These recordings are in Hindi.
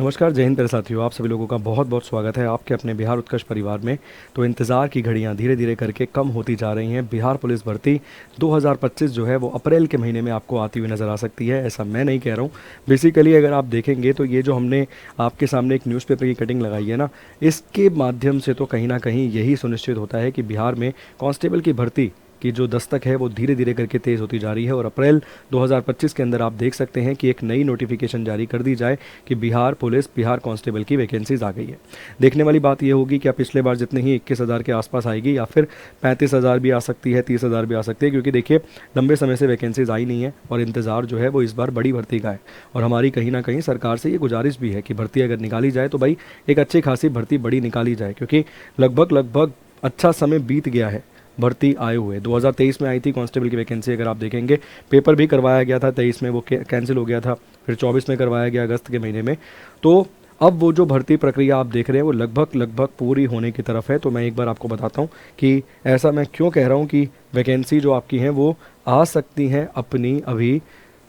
नमस्कार, जय हिंद प्यारे साथियों। आप सभी लोगों का बहुत बहुत स्वागत है आपके अपने बिहार उत्कर्ष परिवार में। तो इंतज़ार की घड़ियां धीरे धीरे करके कम होती जा रही हैं। बिहार पुलिस भर्ती 2025 जो है वो अप्रैल के महीने में आपको आती हुई नज़र आ सकती है। ऐसा मैं नहीं कह रहा हूँ। बेसिकली अगर आप देखेंगे तो ये जो हमने आपके सामने एक न्यूज़पेपर की कटिंग लगाई है ना, इसके माध्यम से तो कहीं ना कहीं यही सुनिश्चित होता है कि बिहार में कांस्टेबल की भर्ती की जो दस्तक है वो धीरे धीरे करके तेज़ होती जा रही है। और अप्रैल 2025 के अंदर आप देख सकते हैं कि एक नई नोटिफिकेशन जारी कर दी जाए कि बिहार पुलिस बिहार कांस्टेबल की वैकेंसीज आ गई है। देखने वाली बात यह होगी कि अब पिछले बार जितने ही 21,000 के आसपास आएगी या फिर 35,000 भी आ सकती है, 30,000 भी आ सकती है, क्योंकि देखिए लंबे समय से वैकेंसीज आई नहीं है और इंतज़ार जो है वो इस बार बड़ी भर्ती का है। और हमारी कहीं ना कहीं सरकार से ये गुजारिश भी है कि भर्ती अगर निकाली जाए तो भाई एक अच्छी खासी भर्ती बड़ी निकाली जाए, क्योंकि लगभग लगभग अच्छा समय बीत गया है भर्ती आए हुए। 2023 में आई थी कांस्टेबल की वैकेंसी, अगर आप देखेंगे पेपर भी करवाया गया था, 23 में वो कैंसिल हो गया था, फिर 24 में करवाया गया अगस्त के महीने में। तो अब वो जो भर्ती प्रक्रिया आप देख रहे हैं वो लगभग लगभग पूरी होने की तरफ है। तो मैं एक बार आपको बताता हूँ कि ऐसा मैं क्यों कह रहा हूँ कि वैकेंसी जो आपकी हैं वो आ सकती हैं अपनी अभी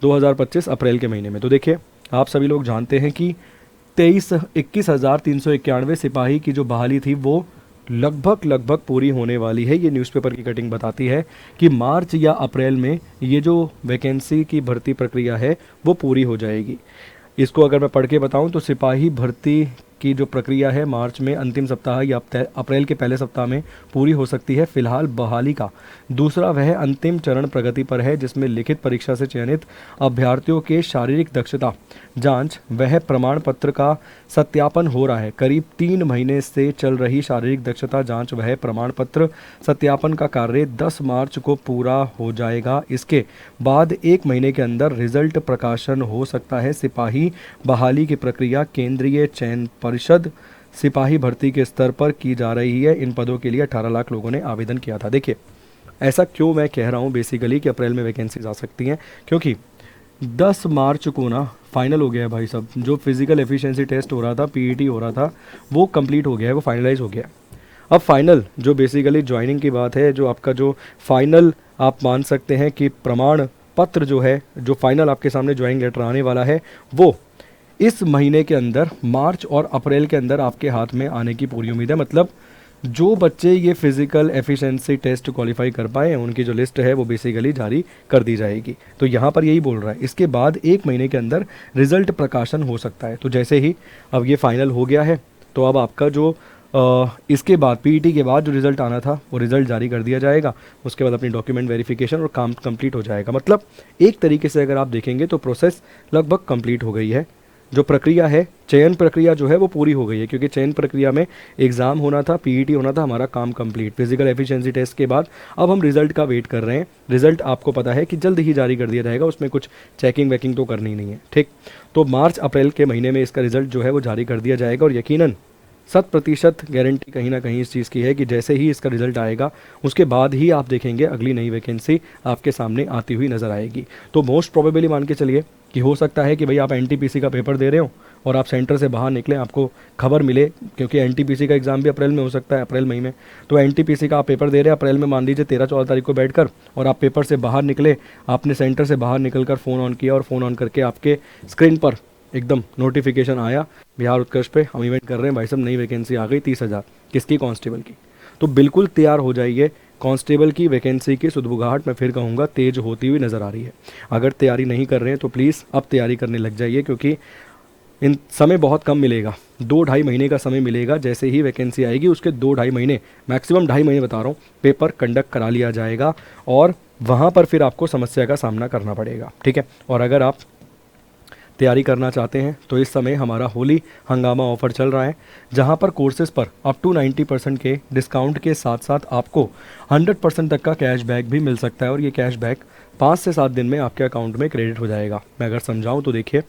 2025 अप्रैल के महीने में। तो देखिए आप सभी लोग जानते हैं कि 21,391 सिपाही की जो बहाली थी वो लगभग लगभग पूरी होने वाली है। ये न्यूज़पेपर की कटिंग बताती है कि मार्च या अप्रैल में ये जो वैकेंसी की भर्ती प्रक्रिया है वो पूरी हो जाएगी। इसको अगर मैं पढ़ के बताऊं तो सिपाही भर्ती की जो प्रक्रिया है मार्च में अंतिम सप्ताह या अप्रैल के पहले सप्ताह में पूरी हो सकती है। फिलहाल बहाली का दूसरा वह अंतिम चरण प्रगति पर है, जिसमें लिखित परीक्षा से चयनित अभ्यर्थियों के शारीरिक दक्षता जांच वह प्रमाण पत्र का सत्यापन हो रहा है। करीब 3 महीने से चल रही शारीरिक दक्षता जांच वह प्रमाण पत्र सत्यापन का कार्य 10 मार्च को पूरा हो जाएगा। इसके बाद 1 महीने के अंदर रिजल्ट प्रकाशन हो सकता है। सिपाही बहाली की प्रक्रिया केंद्रीय चयन परिषद सिपाही भर्ती के स्तर पर की जा रही है। इन पदों के लिए 18 लाख लोगों ने आवेदन किया था। देखिए ऐसा क्यों मैं कह रहा हूँ बेसिकली कि अप्रैल में वैकेंसीज आ सकती हैं, क्योंकि 10 मार्च को ना फाइनल हो गया है भाई साहब। जो फिजिकल एफिशिएंसी टेस्ट हो रहा था, पीईटी हो रहा था, वो कंप्लीट हो गया है, वो फाइनलाइज हो गया है। अब फाइनल जो बेसिकली ज्वाइनिंग की बात है, जो आपका जो फाइनल आप मान सकते हैं कि प्रमाण पत्र जो है, जो फाइनल आपके सामने ज्वाइनिंग लेटर आने वाला है, वो इस महीने के अंदर मार्च और अप्रैल के अंदर आपके हाथ में आने की पूरी उम्मीद है। मतलब जो बच्चे ये फिजिकल एफिशिएंसी टेस्ट क्वालिफाई कर पाए हैं उनकी जो लिस्ट है वो बेसिकली जारी कर दी जाएगी। तो यहाँ पर यही बोल रहा है, इसके बाद 1 महीने के अंदर रिजल्ट प्रकाशन हो सकता है। तो जैसे ही अब ये फाइनल हो गया है तो अब आपका जो इसके बाद पीईटी के बाद जो रिज़ल्ट आना था वो रिज़ल्ट जारी कर दिया जाएगा। उसके बाद अपनी डॉक्यूमेंट वेरिफिकेशन और काम कंप्लीट हो जाएगा। मतलब एक तरीके से अगर आप देखेंगे तो प्रोसेस लगभग कंप्लीट हो गई है। जो प्रक्रिया है, चयन प्रक्रिया जो है वो पूरी हो गई है, क्योंकि चयन प्रक्रिया में एग्ज़ाम होना था, पीईटी होना था, हमारा काम कंप्लीट। फिजिकल एफिशिएंसी टेस्ट के बाद अब हम रिज़ल्ट का वेट कर रहे हैं। रिज़ल्ट आपको पता है कि जल्द ही जारी कर दिया जाएगा, उसमें कुछ चेकिंग वेकिंग तो करनी नहीं है, ठीक। तो मार्च अप्रैल के महीने में इसका रिज़ल्ट जो है वो जारी कर दिया जाएगा। और यकीनन 100% गारंटी कहीं ना कहीं इस चीज़ की है कि जैसे ही इसका रिजल्ट आएगा उसके बाद ही आप देखेंगे अगली नई वैकेंसी आपके सामने आती हुई नज़र आएगी। तो मोस्ट प्रोबेबली मान के चलिए कि हो सकता है कि भाई आप एनटीपीसी का पेपर दे रहे हो और आप सेंटर से बाहर निकलें, आपको खबर मिले, क्योंकि एनटीपीसी का एग्ज़ाम भी अप्रैल में हो सकता है, अप्रैल मई में। तो एनटीपीसी का आप पेपर दे रहे हैं अप्रैल में, मान लीजिए 13-14 तारीख को बैठकर, और आप पेपर से बाहर निकले, आपने सेंटर से बाहर निकलकर फ़ोन ऑन किया और फ़ोन ऑन करके आपके स्क्रीन पर एकदम नोटिफिकेशन आया, बिहार उत्कर्ष पे हम इवेंट कर रहे हैं भाई साहब, नई वैकेंसी आ गई 30,000 किसकी, कांस्टेबल की। तो बिल्कुल तैयार हो जाइए, कांस्टेबल की वैकेंसी की सुदबुगाहट मैं फिर कहूँगा तेज होती हुई नज़र आ रही है। अगर तैयारी नहीं कर रहे हैं तो प्लीज़ अब तैयारी करने लग जाइए, क्योंकि इन समय बहुत कम मिलेगा, 2-2.5 महीने का समय मिलेगा। जैसे ही वैकेंसी आएगी उसके 2-2.5 महीने, मैक्सिमम 2.5 महीने बता रहा हूँ, पेपर कंडक्ट करा लिया जाएगा और वहाँ पर फिर आपको समस्या का सामना करना पड़ेगा, ठीक है। और अगर आप तैयारी करना चाहते हैं तो इस समय हमारा होली हंगामा ऑफर चल रहा है, जहां पर कोर्सेज पर अप टू 90% के डिस्काउंट के साथ साथ आपको 100% तक का कैशबैक भी मिल सकता है। और ये कैशबैक 5 से 7 दिन में आपके अकाउंट में क्रेडिट हो जाएगा। मैं अगर समझाऊं तो देखिए,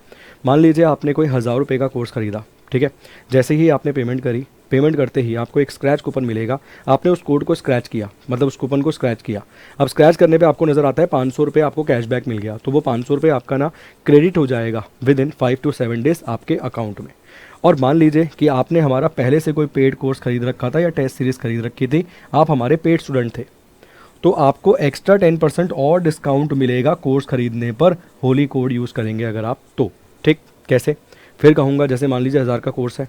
मान लीजिए आपने कोई 1000 रुपये का कोर्स खरीदा, ठीक है। जैसे ही आपने पेमेंट करी, पेमेंट करते ही आपको एक स्क्रैच कूपन मिलेगा। आपने उस कोड को स्क्रैच किया, मतलब उस कूपन को स्क्रैच किया। अब स्क्रैच करने पे आपको नज़र आता है 500 रुपये आपको कैशबैक मिल गया, तो वो 500 रुपये आपका ना क्रेडिट हो जाएगा विद इन 5 to 7 डेज आपके अकाउंट में। और मान लीजिए कि आपने हमारा पहले से कोई पेड कोर्स खरीद रखा था या टेस्ट सीरीज़ खरीद रखी थी, आप हमारे पेड स्टूडेंट थे, तो आपको एक्स्ट्रा 10% और डिस्काउंट मिलेगा कोर्स खरीदने पर, होली कोड यूज़ करेंगे अगर आप तो, ठीक। कैसे? फिर कहूँगा जैसे मान लीजिए 1000 का कोर्स है,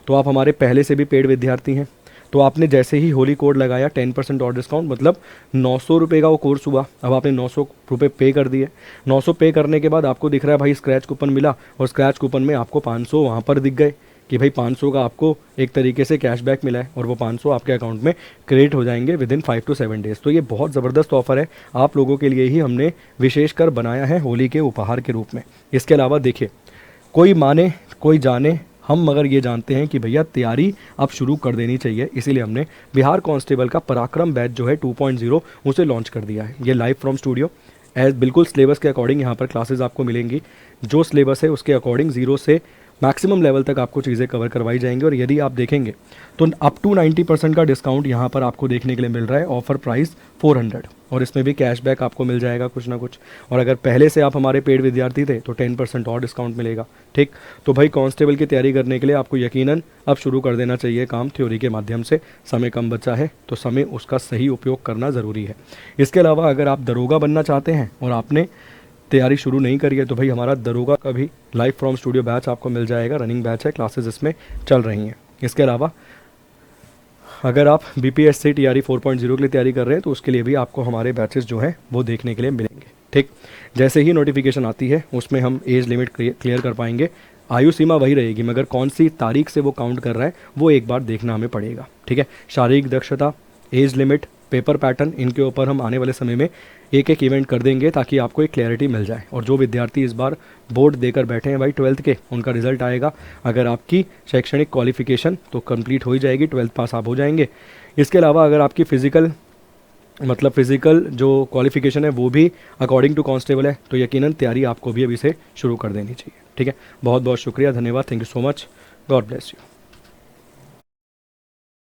तो आप हमारे पहले से भी पेड विद्यार्थी हैं, तो आपने जैसे ही होली कोड लगाया 10% और डिस्काउंट, मतलब 900 रुपये का वो कोर्स हुआ। अब आपने 900 रुपये पे कर दिए। 900 पे करने के बाद आपको दिख रहा है भाई स्क्रैच कूपन मिला, और स्क्रैच कूपन में आपको 500 वहाँ पर दिख गए कि भाई 500 का आपको एक तरीके से कैशबैक मिला है, और वो 500 आपके अकाउंट में क्रेडिट हो जाएंगे विद इन 5 to 7 डेज़। तो ये बहुत ज़बरदस्त ऑफर है, आप लोगों के लिए ही हमने विशेषकर बनाया है होली के उपहार के रूप में। इसके अलावा देखिए, कोई माने कोई जाने, हम मगर ये जानते हैं कि भैया तैयारी अब शुरू कर देनी चाहिए, इसीलिए हमने बिहार कांस्टेबल का पराक्रम बैच जो है 2.0 उसे लॉन्च कर दिया है। ये लाइव फ्रॉम स्टूडियो एज बिल्कुल सिलेबस के अकॉर्डिंग यहाँ पर क्लासेस आपको मिलेंगी। जो सिलेबस है उसके अकॉर्डिंग 0 से मैक्सिमम लेवल तक आपको चीज़ें कवर करवाई जाएंगी। और यदि आप देखेंगे तो अप टू 90% का डिस्काउंट यहाँ पर आपको देखने के लिए मिल रहा है। ऑफर प्राइस 400, और इसमें भी कैशबैक आपको मिल जाएगा कुछ ना कुछ। और अगर पहले से आप हमारे पेड विद्यार्थी थे तो 10% और डिस्काउंट मिलेगा। ठीक, तो भाई कांस्टेबल की तैयारी करने के लिए आपको यकीनन अब शुरू कर देना चाहिए काम थ्योरी के माध्यम से। समय कम बचा है तो समय उसका सही उपयोग करना ज़रूरी है। इसके अलावा अगर आप दरोगा बनना चाहते हैं और आपने तैयारी शुरू नहीं करी है, तो भाई हमारा दरोगा का भी लाइव फ्रॉम स्टूडियो बैच आपको मिल जाएगा। रनिंग बैच है, क्लासेस इसमें चल रही हैं। इसके अलावा अगर आप BPSC TRE 4.0 के लिए तैयारी कर रहे हैं तो उसके लिए भी आपको हमारे बैचेस जो हैं वो देखने के लिए मिलेंगे। ठीक, जैसे ही नोटिफिकेशन आती है उसमें हम एज लिमिट क्लियर कर पाएंगे। आयु सीमा वही रहेगी, मगर कौन सी तारीख से वो काउंट कर रहा है वो एक बार देखना हमें पड़ेगा। ठीक है, शारीरिक दक्षता, एज लिमिट, पेपर पैटर्न, इनके ऊपर हम आने वाले समय में एक एक इवेंट कर देंगे ताकि आपको एक क्लैरिटी मिल जाए। और जो विद्यार्थी इस बार बोर्ड देकर बैठे हैं भाई 12th के, उनका रिजल्ट आएगा। अगर आपकी शैक्षणिक क्वालिफिकेशन तो कंप्लीट हो ही जाएगी, 12th पास आप हो जाएंगे। इसके अलावा अगर आपकी फिजिकल जो क्वालिफिकेशन है वो भी अकॉर्डिंग टू कांस्टेबल है, तो यकीनन तैयारी आपको भी अभी से शुरू कर देनी चाहिए। ठीक है, बहुत बहुत शुक्रिया, धन्यवाद, thank you so much, God bless you.